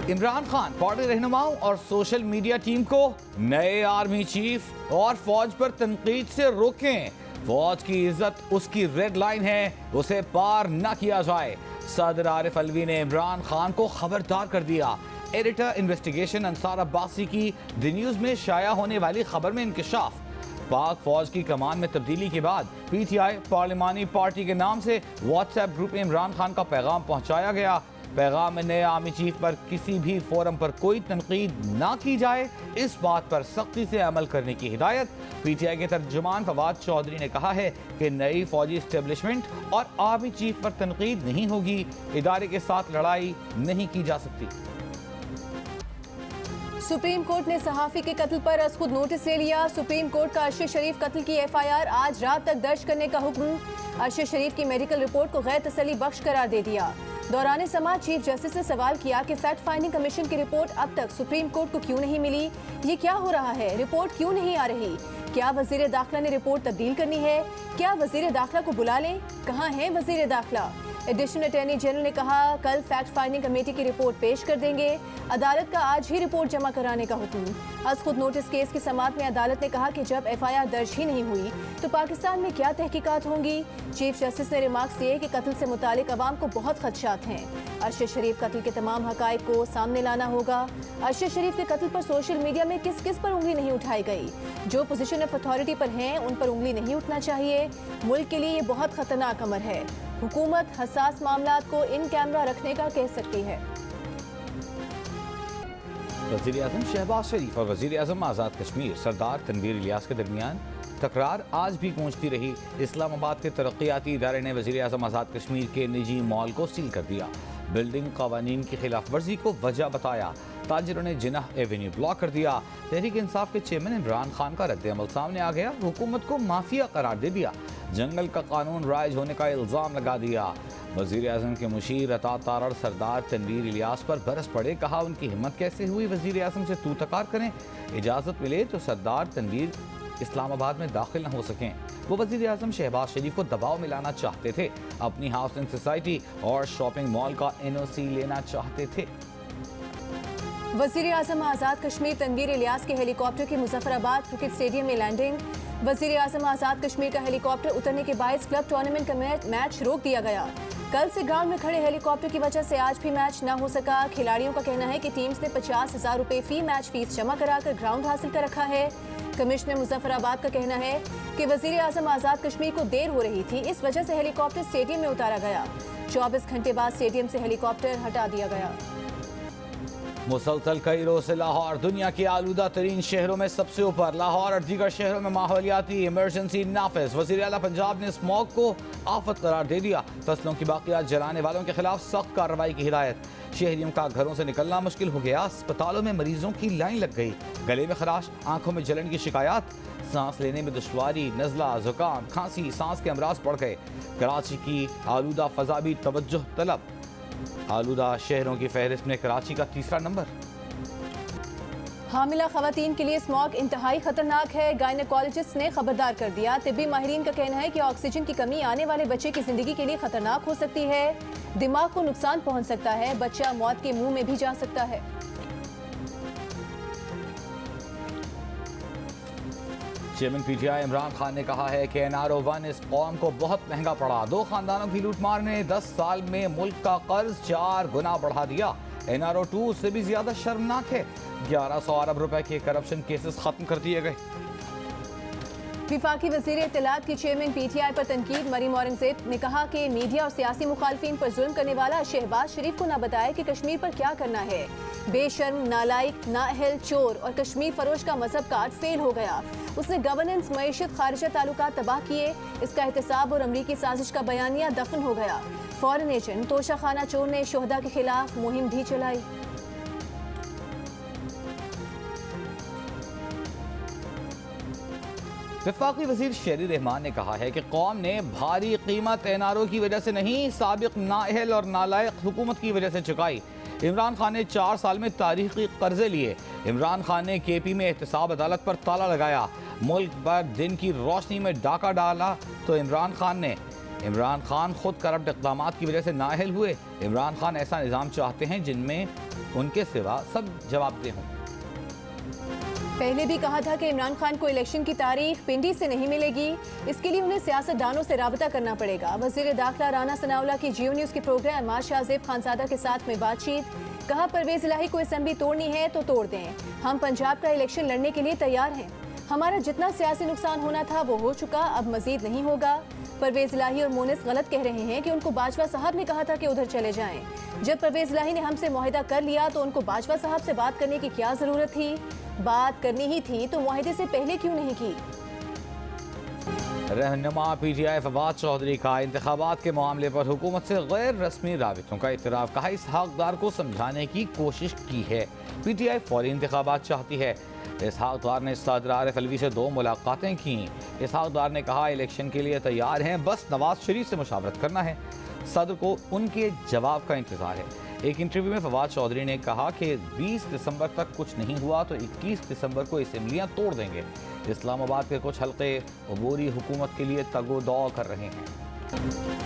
Imran Khan party रहनुमाओं और social media team को नए आर्मी चीफ और फौज पर तनकीद से रोकें। फौज की इज्जत उसकी रेड लाइन है, उसे पार न किया जाए। सदर आरिफ अलवी ने इमरान खान को खबरदार कर दिया। एडिटर इन्वेस्टिगेशन अंसार अब्बासी की द न्यूज़ में शाया होने वाली खबर में इंकशाफ। पाक फौज की कमान में तब्दीली के बाद पीटीआई पार्लिमानी पार्टी के नाम से व्हाट्सएप ग्रुप में इमरान खान का पैगाम पहुंचाया गया। पैगाम में नए आर्मी चीफ पर किसी भी फोरम पर कोई तनकीद ना की जाए, इस बात पर सख्ती से अमल करने की हिदायत। पीटीआई के तर्जुमान फवाद चौधरी ने कहा है कि नई फौजी इस्टेब्लिशमेंट और आर्मी चीफ पर तनकीद नहीं होगी, इदारे के साथ लड़ाई नहीं की जा सकती। सुप्रीम कोर्ट ने सहाफी के कत्ल पर अज खुद नोटिस ले लिया। सुप्रीम कोर्ट का अरशद शरीफ कत्ल की एफआईआर आज रात तक दर्ज करने का हुक्म। अरशद शरीफ की मेडिकल रिपोर्ट को गैर तसल्ली बख्श करार दे दिया। दौरान समाअत चीफ जस्टिस ने सवाल किया कि फैक्ट फाइंडिंग कमीशन की रिपोर्ट अब तक सुप्रीम कोर्ट को क्यों नहीं मिली, ये क्या हो रहा है, रिपोर्ट क्यों नहीं आ रही, क्या वजीर दाखिला ने रिपोर्ट तब्दील करनी है, क्या वजीर दाखिला को बुला लें, कहाँ है वजीर दाखिला। एडिशनल अटॉर्नी जनरल ने कहा कल फैक्ट फाइंडिंग कमेटी की रिपोर्ट पेश कर देंगे। अदालत का आज ही रिपोर्ट जमा कराने का हुक्म। आज खुद नोटिस केस की समाअत में अदालत ने कहा कि जब एफआईआर दर्ज ही नहीं हुई तो पाकिस्तान में क्या तहकीकात होंगी। चीफ जस्टिस ने रिमार्क्स दिए कि कत्ल से मुतालिक अवाम को बहुत खदशात हैं। अरशद शरीफ कत्ल के तमाम हकाइक को सामने लाना होगा। अरशद शरीफ के कत्ल पर सोशल मीडिया में किस किस पर उंगली नहीं उठाई गई, जो पोजीशन ऑफ अथॉरिटी पर हैं उन पर उंगली नहीं उठना चाहिए। मुल्क के लिए ये बहुत खतरनाक अमर है। हुकूमत हसास मामलात को इन कैमरा रखने का कह सकती है। वज़ीर आज़म शहबाज शरीफ और वज़ीर आज़म आज़ाद कश्मीर सरदार तनवीर इलियास के दरमियान तकरार आज भी गूंजती रही। इस्लामाबाद के तरक्याती इदारे ने वज़ीर आज़म आज़ाद कश्मीर के निजी मॉल को सील कर दिया। बिल्डिंग कवानीन की खिलाफ वर्जी को वजह बताया। ताजिरों ने जिन्ना एवेन्यू ब्लॉक कर दिया। तहरीक इंसाफ के चेयरमैन इमरान खान का रद्द-ए-अमल सामने आ गया। हुकूमत को माफिया करार दे दिया। जंगल का कानून राइज होने का इल्ज़ाम लगा दिया। वज़ीर आज़म के मुशीर अता तारड़ सरदार तनवीर इलियास पर बरस पड़े। कहा उनकी हिम्मत कैसे हुई वज़ीर आज़म से तू तकार करें। इजाज़त मिले तो सरदार तनवीर इस्लामाबाद में दाखिल न हो सकें। वो वज़ीर आज़म शहबाज शरीफ को दबाव में लाना चाहते थे। अपनी हाउसिंग सोसाइटी और शॉपिंग मॉल का NOC लेना चाहते थे। वज़ीर आज़म आज़ाद कश्मीर तनवीर इलियास के हेलीकॉप्टर की मुजफ्फराबाद क्रिकेट स्टेडियम में लैंडिंग। वज़ीर आज़म आज़ाद कश्मीर का हेलीकॉप्टर उतरने के बायस क्लब टूर्नामेंट का मैच रोक दिया गया। कल से ग्राउंड में खड़े हेलीकॉप्टर की वजह से आज भी मैच न हो सका। खिलाड़ियों का कहना है कि टीम्स ने 50,000 रुपए फी मैच फीस जमा कराकर ग्राउंड हासिल कर रखा है। कमिश्नर मुजफ्फराबाद का कहना है कि वज़ीर आज़म आज़ाद कश्मीर को देर हो रही थी, इस वजह से हेलीकॉप्टर स्टेडियम में उतारा गया। 24 घंटे बाद स्टेडियम से हेलीकॉप्टर हटा दिया गया। मुसलसल कई रोज से लाहौर दुनिया के आलूदा तरीन शहरों में सबसे ऊपर। लाहौर और दीगर शहरों में माहौलियाती इमरजेंसी नाफिज। वज़ीर आला पंजाब ने स्मॉग को आफत करार दे दिया। फसलों की बाकियात जलाने वालों के खिलाफ सख्त कार्रवाई की हिदायत। शहरियों का घरों से निकलना मुश्किल हो गया। अस्पतालों में मरीजों की लाइन लग गई। गले में खराश, आंखों में जलन की शिकायत, सांस लेने में दुश्वारी, नज़ला, जुकाम, खांसी, सांस के अमराज बढ़ गए। कराची की आलूदा फजा भी तवज्जो तलब। आलूदा शहरों की फहरिस्त में कराची का तीसरा नंबर। हामिला खवातीन के लिए स्मॉग इंतहाई खतरनाक है। गायनेकोलॉजिस्ट ने खबरदार कर दिया। तिब्बी माहिरीन का कहना है कि ऑक्सीजन की कमी आने वाले बच्चे की जिंदगी के लिए खतरनाक हो सकती है। दिमाग को नुकसान पहुंच सकता है, बच्चा मौत के मुंह में भी जा सकता है। चेयरमैन पीटीआई इमरान खान ने कहा है कि NRO-1 इस कौम को बहुत महंगा पड़ा। 2 खानदानों की लूटमार ने 10 साल में मुल्क का कर्ज 4 गुना बढ़ा दिया। NRO-2 से भी ज्यादा शर्मनाक है। 1100 अरब रुपए के करप्शन केसेस खत्म कर दिए गए। विफाकी वज़ीर इत्तलात की चेयरमैन पीटीआई पर तनकीद। मरीम औरंगजेब ने कहा कि मीडिया और सियासी मुखालफिन पर जुल्म करने वाला शहबाज शरीफ को न बताए कि कश्मीर पर क्या करना है। बेशर्म, नालायक, नाअहल, चोर और कश्मीर फरोश का मजहब कार्ड फेल हो गया। उसने गवर्नेंस, मईशत, खारिजा ताल्लुकात तबाह किए। इसका एहतसाब और अमरीकी साजिश का बयानिया दफन हो गया। फॉरेन एजेंट तोशा खाना चोर ने शोहदा के खिलाफ मुहिम भी चलाई। वफाकी वजीर शेरी रहमान ने कहा है कि कौम ने भारी कीमत NRO की वजह से नहीं, साबिक नाअहल और नालायक हुकूमत की वजह से चुकाई। इमरान खान ने 4 साल में तारीखी कर्जे लिए। इमरान खान ने KP में एहतसाब अदालत पर ताला लगाया। मुल्क पर दिन की रोशनी में डाका डाला तो इमरान खान खुद करप्ट इक़दामात की वजह से नाअहल हुए। इमरान खान ऐसा निज़ाम चाहते हैं जिनमें उनके सिवा सब जवाबदेह हों। पहले भी कहा था कि इमरान खान को इलेक्शन की तारीख पिंडी से नहीं मिलेगी, इसके लिए उन्हें सियासतदानों से राबता करना पड़ेगा। वजीर दाखिला राना सनाउल्लाह की जियो न्यूज़ के प्रोग्राम आज शाहजेब खानजादा के साथ में बातचीत। कहा, परवेज इलाही को असेंबली तोड़नी है तो तोड़ दें, हम पंजाब का इलेक्शन लड़ने के लिए तैयार हैं। हमारा जितना सियासी नुकसान होना था वो हो चुका, अब मजीद नहीं होगा। परवेज इलाही और मोनिस गलत कह रहे हैं कि उनको बाजवा साहब ने कहा था कि उधर चले जाएं। जब परवेज इलाही ने हमसे मुआहिदा कर लिया तो उनको बाजवा साहब से बात करने की क्या जरूरत थी? बात करनी ही थी तो मुआहिदे से पहले क्यों नहीं की? रहनुमा PTI फवाद चौधरी का इंतखाबात के मामले पर हुकूमत से गैर रस्मी राबितों का इतराफ़। कहा, इस हकदार को समझाने की कोशिश की है। PTI फौरी इंतखाबात चाहती है। इसहाक़दार ने सदर आरिफ अलवी से 2 मुलाकातें की। इसहाक़दार ने कहा, इलेक्शन के लिए तैयार हैं, बस नवाज शरीफ से मुशावरत करना है। सदर को उनके जवाब का इंतज़ार है। एक इंटरव्यू में फवाद चौधरी ने कहा कि 20 दिसंबर तक कुछ नहीं हुआ तो 21 दिसंबर को असेंबलियाँ तोड़ देंगे। इस्लामाबाद के कुछ हल्के अबूरी हुकूमत के लिए तगोदौ कर रहे हैं।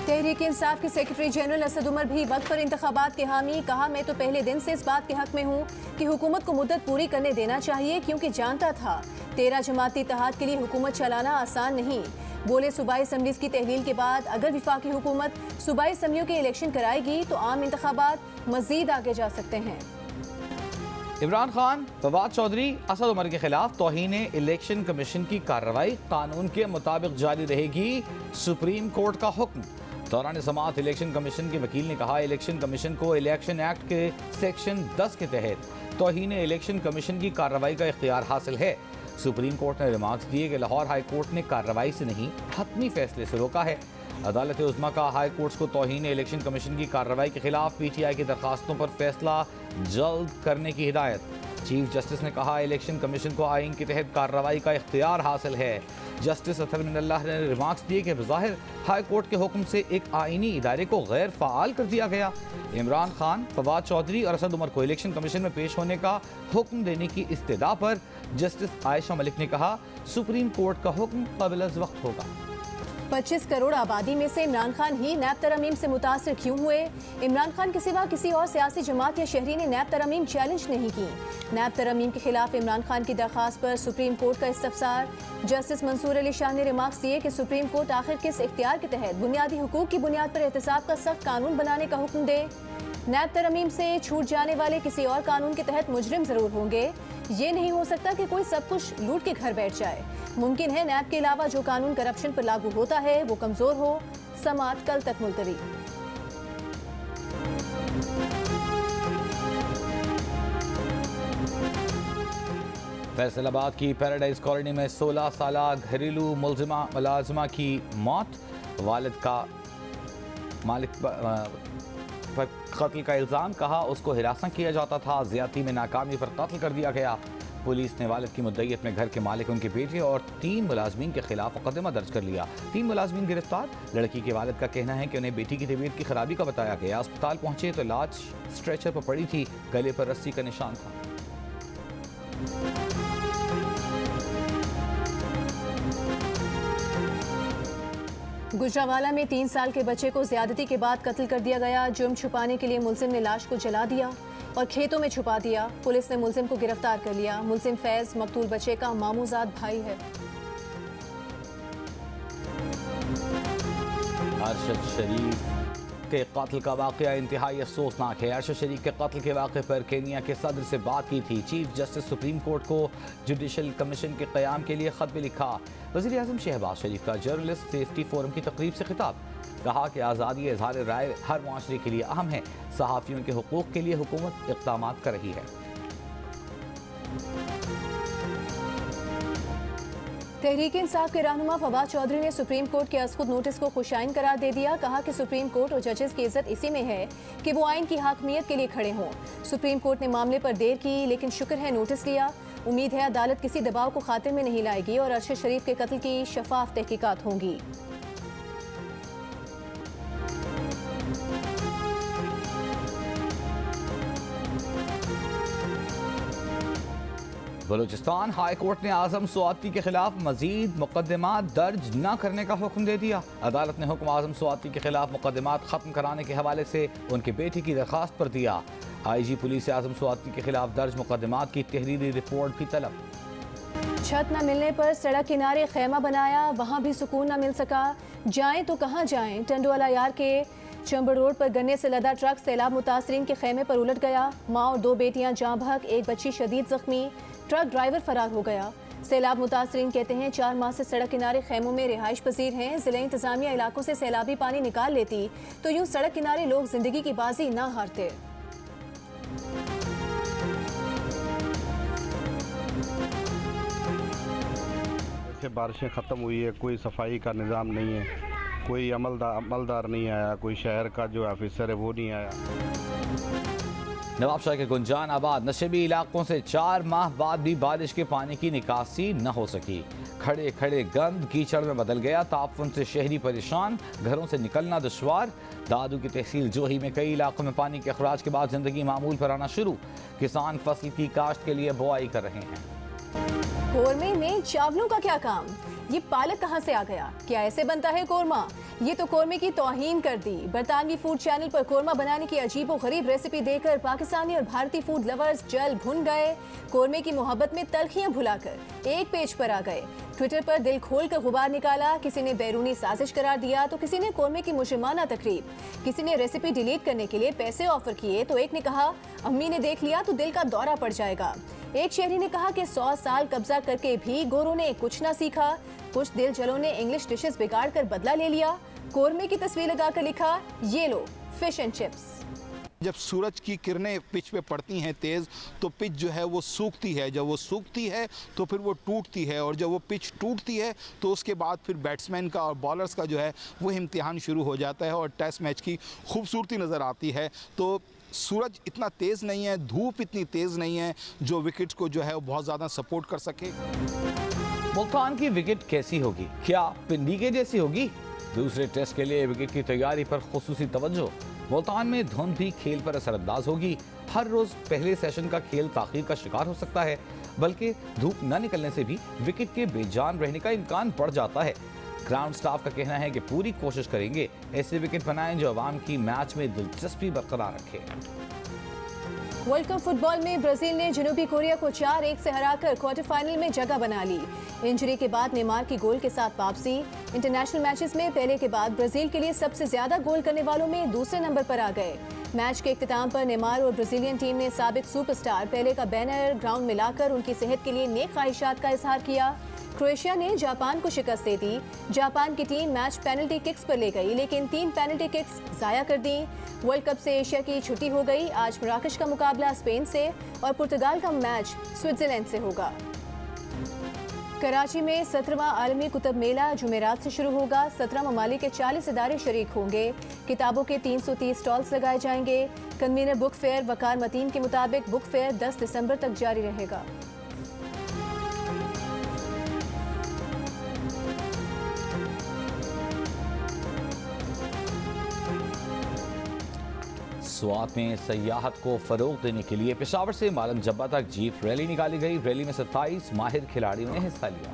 तहरीक इंसाफ के सेक्रेटरी जनरल असद उमर भी वक्त पर इंतखाबात के हामी। कहा, मैं तो पहले दिन से इस बात के हक में हूँ कि हुकूमत को मुद्दत पूरी करने देना चाहिए, क्योंकि जानता था 13 जमाती इत्तेहाद के लिए हुकूमत चलाना आसान नहीं। बोले, सूबाई असम्बलीज की तहलील के बाद अगर विफाकी हुकूमत सूबाई असम्बलियों के इलेक्शन कराएगी तो आम इंतखाबात मजीद आगे जा सकते हैं। इमरान खान, फवाद चौधरी, असद उमर के खिलाफ तौहीन इलेक्शन कमीशन की कार्रवाई कानून के मुताबिक जारी रहेगी, सुप्रीम कोर्ट का हुक्म। दौरान समाअत इलेक्शन कमीशन के वकील ने कहा, इलेक्शन कमीशन को इलेक्शन एक्ट के सेक्शन 10 के तहत तौहीन इलेक्शन कमीशन की कार्रवाई का इख्तियार हासिल है। सुप्रीम कोर्ट ने रिमार्क्स दिए कि लाहौर हाई कोर्ट ने कार्रवाई से नहीं, हतमी फैसले से रोका है। अदालत उज़्मा का हाई कोर्ट को तौहीन इलेक्शन कमीशन की कार्रवाई के खिलाफ PTI की दरखास्तों पर फैसला जल्द करने की हिदायत। चीफ जस्टिस ने कहा, इलेक्शन कमीशन को आइन के तहत कार्रवाई का इख्तियार हासिल है। जस्टिस अतर मिनल्लाह ने रिमार्क्स दिए कि बज़ाहिर हाई कोर्ट के हुक्म से एक आइनी इदारे को गैर फ़ाल कर दिया गया। इमरान खान, फवाद चौधरी और असद उमर को इलेक्शन कमीशन में पेश होने का हुक्म देने की इस्तदा पर जस्टिस आयशा मलिक ने कहा, सुप्रीम कोर्ट का हुक्म क़ाबिल-अज़-वक़्त होगा। 25 करोड़ आबादी में से इमरान खान ही नैब तरमीम से मुतासर क्यों हुए? इमरान खान के सिवा किसी और सियासी जमात या शहरी ने नैब तरमीम चैलेंज नहीं की। नैब तरमीम के खिलाफ इमरान खान की दरख्वास्त पर सुप्रीम कोर्ट का इस्तफसार। जस्टिस मंसूर अली शाह ने रिमार्क्स दिए कि सुप्रीम कोर्ट आखिर किस इख्तियार के तहत बुनियादी हुकूक की बुनियाद पर एहतसाब का सख्त कानून बनाने का हुक्म दे। नैब तरमीम से छूट जाने वाले किसी और कानून के तहत मुजरिम जरूर होंगे। ये नहीं हो सकता कि कोई सब कुछ लूट के घर बैठ जाए। मुमकिन है नैब के अलावा जो कानून करप्शन पर लागू होता है वो कमजोर हो। समाअत कल तक मुलतवी। फैसलाबाद की पैराडाइज कॉलोनी में 16 साला घरेलू मुलाजिमा की मौत। वालिद का मालिक पर कत्ल का इल्ज़ाम। कहा, उसको हिरासत किया जाता था, ज़्यादती में नाकामी पर कत्ल कर दिया गया। पुलिस ने वालिद की मुद्दईयत में घर के मालिक, उनके बेटे और 3 मुलाजमीन के खिलाफ मुकदमा दर्ज कर लिया। 3 मुलाजमीन गिरफ्तार। लड़की के वालिद का कहना है कि उन्हें बेटी की तबीयत की खराबी का बताया गया। अस्पताल पहुंचे तो लाश स्ट्रेचर पर पड़ी थी, गले पर रस्सी का निशान था। गुजरावाला में 3 साल के बच्चे को ज्यादती के बाद कत्ल कर दिया गया। जुर्म छुपाने के लिए मुलजिम ने लाश को जला दिया और खेतों में छुपा दिया। पुलिस ने मुलजिम को गिरफ्तार कर लिया। मुलजिम फैज मकतूल बच्चे का मामूजाद भाई है। अरशद शरीफ के कत्ल का वाक़या इंतहाई अफसोसनाक है। अरशद शरीफ के कत्ल के वाक़े पर केनिया के सदर से बात की थी। चीफ जस्टिस सुप्रीम कोर्ट को जुडिशल कमीशन के क़याम के लिए ख़त भी लिखा। वज़ीर आज़म शहबाज शरीफ का जर्नलिस्ट सेफ्टी फोरम की तकरीब से खिताब। कहा कि आज़ादी इज़हार राय हर माशरे के लिए अहम है। सहाफ़ियों के हुकूक़ के लिए हुकूमत इक़दाम कर रही है। तहरीक इंसाफ के रहनुमा फवाद चौधरी ने सुप्रीम कोर्ट के अज़खुद नोटिस को खुशाइन करार दे दिया। कहा कि सुप्रीम कोर्ट और जजेस की इज्जत इसी में है कि वो आइन की हाकमियत के लिए खड़े हों। सुप्रीम कोर्ट ने मामले पर देर की, लेकिन शुक्र है नोटिस लिया। उम्मीद है अदालत किसी दबाव को खातिर में नहीं लाएगी और अरशद शरीफ के कत्ल की शफाफ तहकीकात होंगी। बलूचिस्तान हाई कोर्ट ने आजम स्वाति के खिलाफ मजीद मुकदमा दर्ज न करने का हुक्म दे दिया। अदालत ने हुक्म आजम स्वाति के खिलाफ मुकदमात खत्म कराने के हवाले से उनके बेटे की दरखास्त पर दिया। IG पुलिस से आजम स्वाति के खिलाफ दर्ज मुकदमात की तहरीरी रिपोर्ट की तलब। छत न मिलने पर सड़क किनारे खैमा बनाया, वहां भी सुकून न मिल सका। जाएं तो कहां जाएं। टंडवाला यार के चंबड़ रोड पर गन्ने से लदा ट्रक सैलाब मुतासरीन के खेमे पर उलट गया। मां और 2 बेटियां जाँ बहक, एक बच्ची शदीद जख्मी। ट्रक ड्राइवर फरार हो गया। सैलाब मुतासरीन कहते हैं 4 माह से सड़क किनारे खेमों में रिहाइश पजीर हैं। जिला इंतजामिया इलाकों से सैलाबी पानी निकाल लेती तो यूं सड़क किनारे लोग जिंदगी की बाजी ना हारते। से बारिशें ख़त्म हुई है, कोई सफाई का निज़ाम नहीं है, कोई अमलदार नहीं आया, कोई शहर का जो ऑफिसर है वो नहीं आया। नवाबशाह के गुंजान आबाद नशेबी इलाकों से 4 माह बाद भी बारिश के पानी की निकासी न हो सकी। खड़े खड़े गंद कीचड़ में बदल गया। ताफुन से शहरी परेशान, घरों से निकलना दुश्वार। दादू की तहसील जोही में कई इलाकों में पानी के अखराज के बाद जिंदगी मामूल पर आना शुरू। किसान फसल की काश्त के लिए बुआई कर रहे हैं। कोरमे में चावलों का क्या काम? ये पालक कहां से आ गया? क्या ऐसे बनता है कोरमा? ये तो कोरमे की तौहीन कर दी। बरतानवी फूड चैनल पर कोरमा बनाने की अजीबो गरीब रेसिपी देकर पाकिस्तानी और भारतीय फूड लवर्स जल भुन गए। कोरमे की मोहब्बत में तलखियां भुलाकर एक पेज पर आ गए। ट्विटर पर दिल खोल कर गुबार निकाला। किसी ने बैरूनी साजिश करार दिया तो किसी ने कोरमे की मुजरिमाना तकरीब। किसी ने रेसिपी डिलीट करने के लिए पैसे ऑफर किए तो एक ने कहा अम्मी ने देख लिया तो दिल का दौरा पड़ जाएगा। एक शहरी ने कहा कि 100 साल कब्जा करके भी गोरों ने कुछ ना सीखा। कुछ दिल जलों ने इंग्लिश डिशेस बिगाड़ कर बदला ले लिया। कोरमे की तस्वीर लगाकर लिखा ये लो फिश एंड चिप्स। जब सूरज की किरणें पिच पे पड़ती हैं तेज़ तो पिच जो है वो सूखती है। जब वो सूखती है तो फिर वो टूटती है और जब वो पिच टूटती है तो उसके बाद फिर बैट्समैन का और बॉलर्स का जो है वो इम्तिहान शुरू हो जाता है और टेस्ट मैच की खूबसूरती नज़र आती है। तो सूरज इतना तेज़ नहीं है, धूप इतनी तेज़ नहीं है जो विकेट्स को जो है वो बहुत ज़्यादा सपोर्ट कर सके। मुल्तान की विकेट कैसी होगी? क्या पिंडी के जैसी होगी? दूसरे टेस्ट के लिए विकेट की तैयारी पर खुसूसी तवज्जो। मुल्तान में धुंध भी खेल पर असरअंदाज होगी। हर रोज पहले सेशन का खेल ताखीर का शिकार हो सकता है, बल्कि धूप न निकलने से भी विकेट के बेजान रहने का इम्कान बढ़ जाता है। ग्राउंड स्टाफ का कहना है कि पूरी कोशिश करेंगे ऐसे विकेट बनाएं जो अवाम की मैच में दिलचस्पी बरकरार रखे। वर्ल्ड कप फुटबॉल में ब्राजील ने जनूबी कोरिया को 4-1 से हराकर क्वार्टर फाइनल में जगह बना ली। इंजरी के बाद नेमार की गोल के साथ वापसी। इंटरनेशनल मैचेस में पहले के बाद ब्राजील के लिए सबसे ज्यादा गोल करने वालों में दूसरे नंबर पर आ गए। मैच के इख्तिताम पर नेमार और ब्राजीलियन टीम ने साबिक सुपरस्टार पेले का बैनर ग्राउंड में लाकर उनकी सेहत के लिए नेक ख्वाहिशात का इजहार किया। क्रोएशिया ने जापान को शिकस्त दे दी। जापान की टीम मैच पेनल्टी किक्स पर ले गई, लेकिन 3 पेनल्टी किक्स जाया कर दी। वर्ल्ड कप से एशिया की छुट्टी हो गई। आज मराकश का मुकाबला स्पेन से और पुर्तगाल का मैच स्विट्जरलैंड से होगा। कराची में 17वां आलमी कुतुब मेला जुमेरात से शुरू होगा। 17 ममालिक के 40 इदारे शरीक होंगे। किताबों के 330 स्टॉल्स लगाए जाएंगे। कन्वीनर बुक फेयर वकार मतीन के मुताबिक बुक फेयर 10 दिसंबर तक जारी रहेगा। स्वात में सयाहत को फरोग देने के लिए पेशावर से मालम जब्बा तक जीप रैली निकाली गई। रैली में 27 माहिर खिलाड़ियों ने हिस्सा लिया।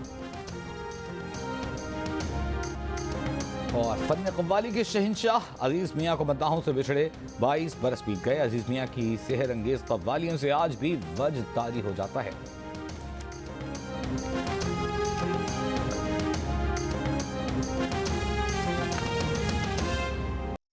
और फन कव्वाली के शहंशाह अजीज मियाँ को मद्दाहों से बिछड़े 22 बरस बीत गए। अजीज मियाँ की सेहर अंगेज कव्वालियों से आज भी वजदारी हो जाता है।